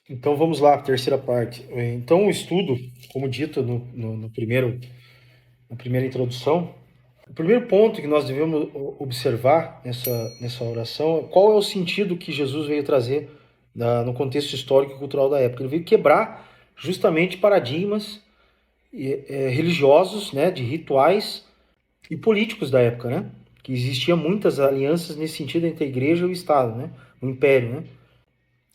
Então vamos lá, terceira parte. Então o estudo, como dito na primeira introdução, o primeiro ponto que nós devemos observar nessa oração é qual é o sentido que Jesus veio trazer no contexto histórico e cultural da época. Ele veio quebrar justamente paradigmas religiosos, né, de rituais e políticos da época, né? Que existiam muitas alianças nesse sentido entre a igreja e o Estado, né? O império, né?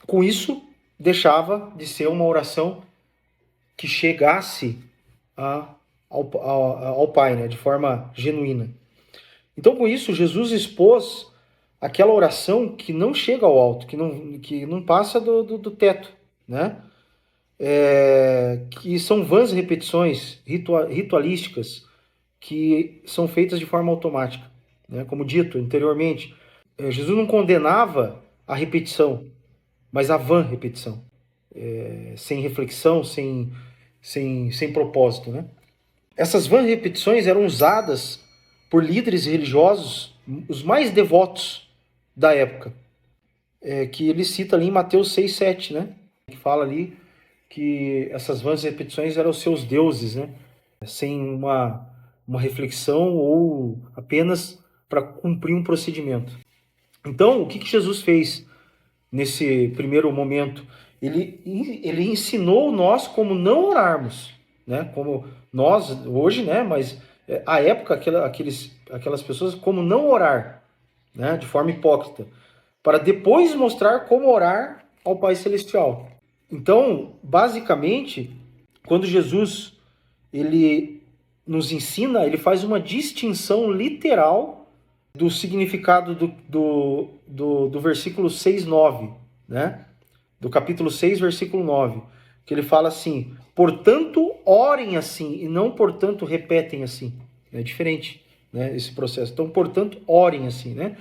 Com isso, deixava de ser uma oração que chegasse ao Pai, né? De forma genuína. Então, com isso, Jesus expôs aquela oração que não chega ao alto, que não passa do teto, né? Que são vãs repetições ritualísticas que são feitas de forma automática. Né? Como dito anteriormente, Jesus não condenava a repetição, mas a vã repetição, sem reflexão, sem propósito. Né? Essas vãs repetições eram usadas por líderes religiosos, os mais devotos da época, que ele cita ali em Mateus 6:7, né? Que fala ali que essas vãs repetições eram os seus deuses, né? Sem uma reflexão ou apenas para cumprir um procedimento. Então, o que Jesus fez nesse primeiro momento? Ele ensinou nós como não orarmos, né? Como nós hoje, né? Mas à época aquelas pessoas como não orar, né? De forma hipócrita, para depois mostrar como orar ao Pai Celestial. Então, basicamente, quando Jesus ele nos ensina, ele faz uma distinção literal do significado do versículo 6, 9, né? Do capítulo 6, versículo 9, que ele fala assim: portanto, orem assim, e não, portanto, repetem assim. É diferente, né, esse processo. Então, portanto, orem assim, né?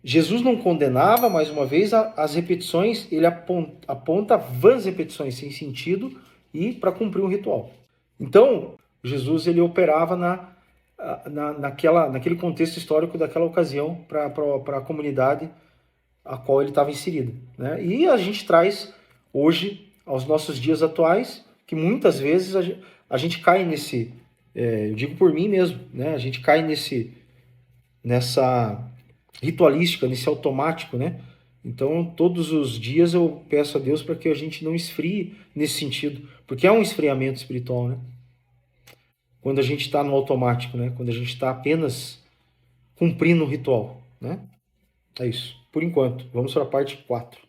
Jesus não condenava, mais uma vez, as repetições, ele aponta vãs repetições sem sentido e para cumprir um ritual. Então, Jesus ele operava naquele contexto histórico daquela ocasião para a comunidade a qual ele estava inserido. Né? E a gente traz hoje, aos nossos dias atuais, que muitas vezes a gente cai nesse, eu digo por mim mesmo, né? A gente cai nessa ritualística, nesse automático, né? Então, todos os dias eu peço a Deus para que a gente não esfrie nesse sentido, porque é um esfriamento espiritual, né? Quando a gente está no automático, né? Quando a gente está apenas cumprindo o ritual, né? É isso. Por enquanto. Vamos para a parte 4.